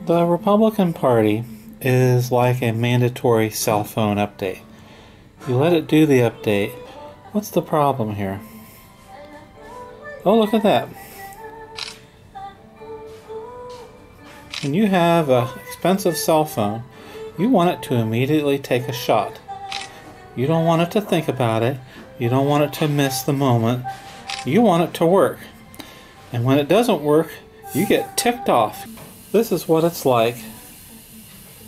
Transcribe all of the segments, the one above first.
The Republican Party is like a mandatory cell phone update. You let it do the update. What's the problem here? Oh, look at that. When you have an expensive cell phone, you want it to immediately take a shot. You don't want it to think about it. You don't want it to miss the moment. You want it to work. And when it doesn't work, you get ticked off. This is what it's like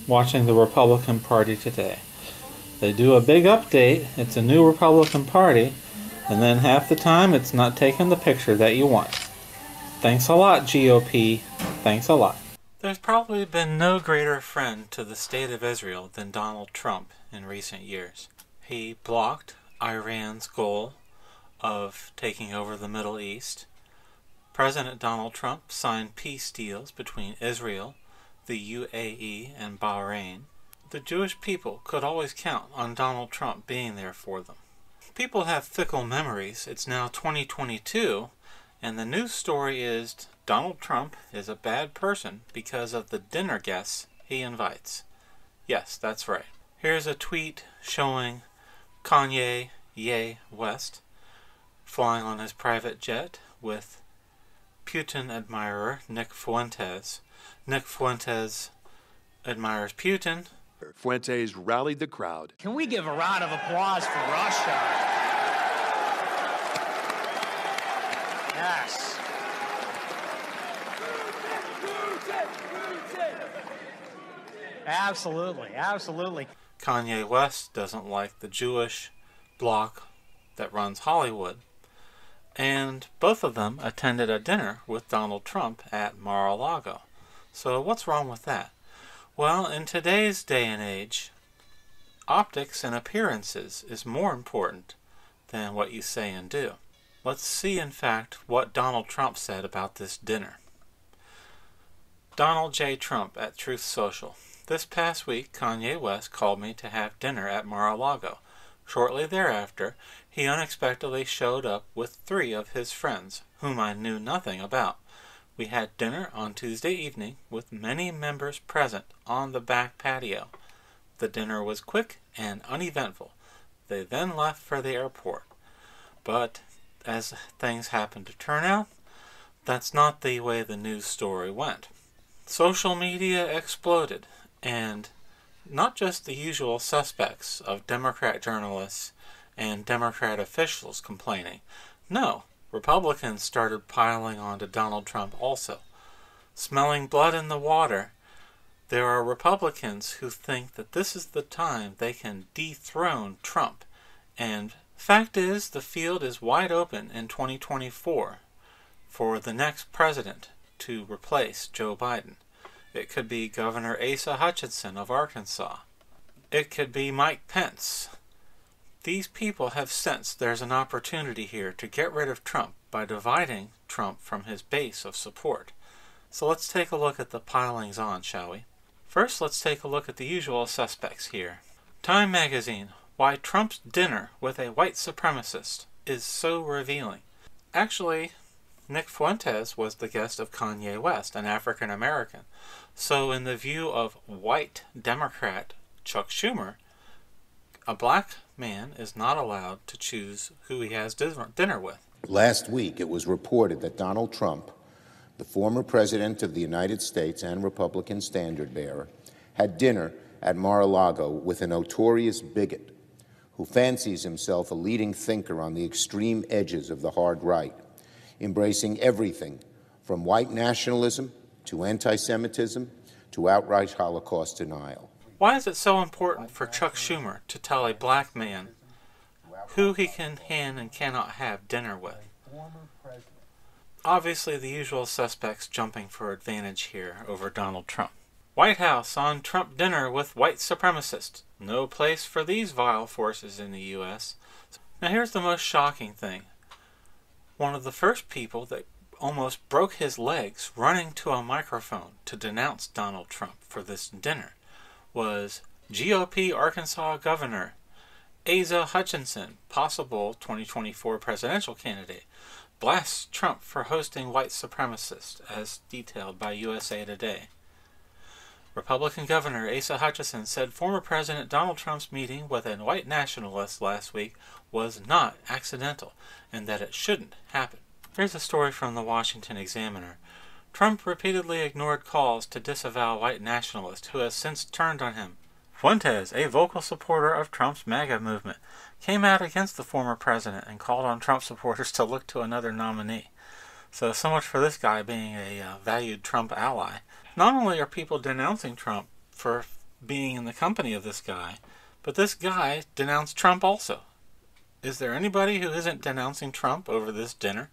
watching the Republican Party today. They do a big update, it's a new Republican Party, and then half the time it's not taking the picture that you want. Thanks a lot, GOP. Thanks a lot. There's probably been no greater friend to the state of Israel than Donald Trump in recent years. He blocked Iran's goal of taking over the Middle East. President Donald Trump signed peace deals between Israel, the UAE, and Bahrain. The Jewish people could always count on Donald Trump being there for them. People have fickle memories. It's now 2022, and the news story is Donald Trump is a bad person because of the dinner guests he invites. Yes, that's right. Here's a tweet showing Kanye West flying on his private jet with Putin admirer Nick Fuentes. Nick Fuentes admires Putin. Fuentes rallied the crowd. Can we give a round of applause for Russia? Yes. Absolutely, absolutely. Kanye West doesn't like the Jewish bloc that runs Hollywood. And both of them attended a dinner with Donald Trump at Mar-a-Lago. So what's wrong with that? Well, in today's day and age, optics and appearances is more important than what you say and do. Let's see, in fact, what Donald Trump said about this dinner. Donald J. Trump at Truth Social. This past week, Kanye West called me to have dinner at Mar-a-Lago. Shortly thereafter, he unexpectedly showed up with 3 of his friends, whom I knew nothing about. We had dinner on Tuesday evening with many members present on the back patio. The dinner was quick and uneventful. They then left for the airport. But as things happened to turn out, that's not the way the news story went. Social media exploded, and not just the usual suspects of Democrat journalists and Democrat officials complaining. No, Republicans started piling onto Donald Trump also. Smelling blood in the water, there are Republicans who think that this is the time they can dethrone Trump. And fact is, the field is wide open in 2024 for the next president to replace Joe Biden. It could be Governor Asa Hutchinson of Arkansas. It could be Mike Pence. These people have sensed there's an opportunity here to get rid of Trump by dividing Trump from his base of support. So let's take a look at the pilings on, shall we? First, let's take a look at the usual suspects here. Time magazine, why Trump's dinner with a white supremacist is so revealing. Actually, Nick Fuentes was the guest of Kanye West, an African American. So in the view of white Democrat Chuck Schumer, a black man is not allowed to choose who he has dinner with. Last week, it was reported that Donald Trump, the former president of the United States and Republican standard-bearer, had dinner at Mar-a-Lago with a notorious bigot who fancies himself a leading thinker on the extreme edges of the hard right, embracing everything from white nationalism to anti-Semitism to outright Holocaust denial. Why is it so important for Chuck Schumer to tell a black man who he can and cannot have dinner with? Obviously, the usual suspects jumping for advantage here over Donald Trump. White House on Trump dinner with white supremacists. No place for these vile forces in the U.S. Now here's the most shocking thing. One of the first people that almost broke his legs running to a microphone to denounce Donald Trump for this dinner was GOP Arkansas Governor Asa Hutchinson, possible 2024 presidential candidate, blasts Trump for hosting white supremacists, as detailed by USA Today. Republican Governor Asa Hutchinson said former President Donald Trump's meeting with a white nationalist last week was not accidental and that it shouldn't happen. Here's a story from the Washington Examiner. Trump repeatedly ignored calls to disavow white nationalist who has since turned on him. Fuentes, a vocal supporter of Trump's MAGA movement, came out against the former president and called on Trump supporters to look to another nominee. So much for this guy being a valued Trump ally. Not only are people denouncing Trump for being in the company of this guy, but this guy denounced Trump also. Is there anybody who isn't denouncing Trump over this dinner?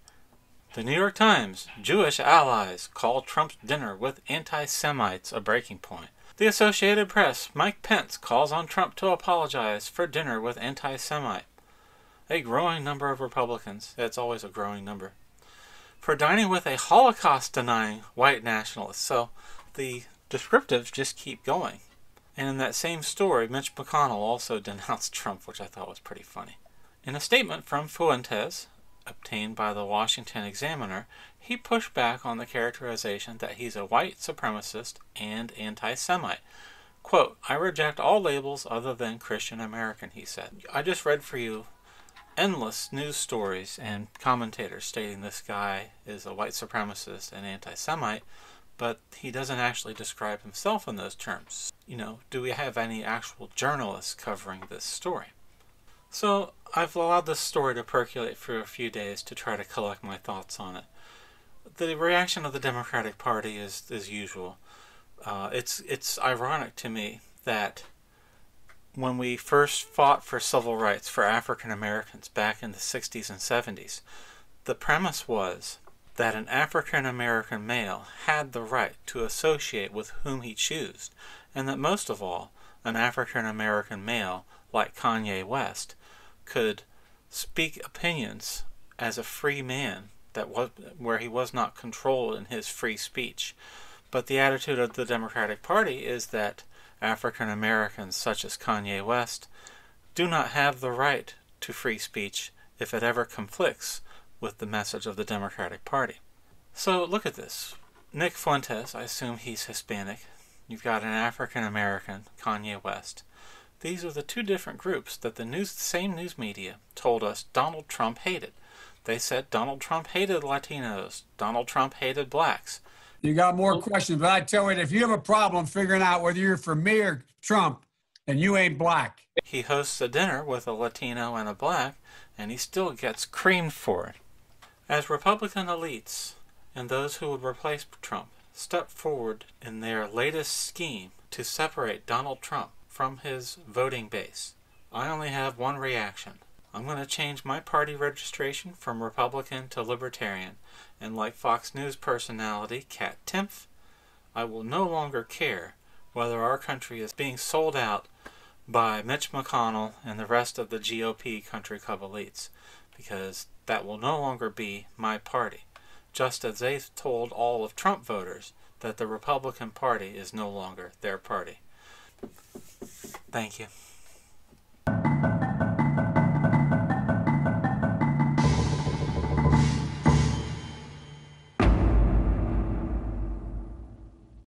The New York Times, Jewish allies call Trump's dinner with anti-Semites a breaking point. The Associated Press, Mike Pence calls on Trump to apologize for dinner with anti-Semite. A growing number of Republicans, it's always a growing number, for dining with a Holocaust-denying white nationalist. So the descriptives just keep going. And in that same story, Mitch McConnell also denounced Trump, which I thought was pretty funny. In a statement from Fuentes, obtained by the Washington Examiner, he pushed back on the characterization that he's a white supremacist and anti-Semite. Quote, "I reject all labels other than Christian American," he said. I just read for you endless news stories and commentators stating this guy is a white supremacist and anti-Semite, but he doesn't actually describe himself in those terms. Do we have any actual journalists covering this story? So I've allowed this story to percolate for a few days to try to collect my thoughts on it. The reaction of the Democratic Party is as usual. It's ironic to me that when we first fought for civil rights for African Americans back in the 60s and 70s, the premise was that an African American male had the right to associate with whom he chose, and that most of all, an African American male like Kanye West could speak opinions as a free man where he was not controlled in his free speech. But the attitude of the Democratic Party is that African Americans such as Kanye West do not have the right to free speech if it ever conflicts with the message of the Democratic Party. So look at this. Nick Fuentes, I assume he's Hispanic. You've got an African American, Kanye West. These are the two different groups that the same news media told us Donald Trump hated. They said Donald Trump hated Latinos. Donald Trump hated blacks. You got more questions, but I tell you, if you have a problem figuring out whether you're for me or Trump, then you ain't black. He hosts a dinner with a Latino and a black, and he still gets creamed for it. As Republican elites and those who would replace Trump step forward in their latest scheme to separate Donald Trump from his voting base, I only have one reaction. I'm going to change my party registration from Republican to Libertarian, and like Fox News personality Kat Timpf, I will no longer care whether our country is being sold out by Mitch McConnell and the rest of the GOP Country Club elites, because that will no longer be my party, just as they've told all of Trump voters that the Republican Party is no longer their party. Thank you.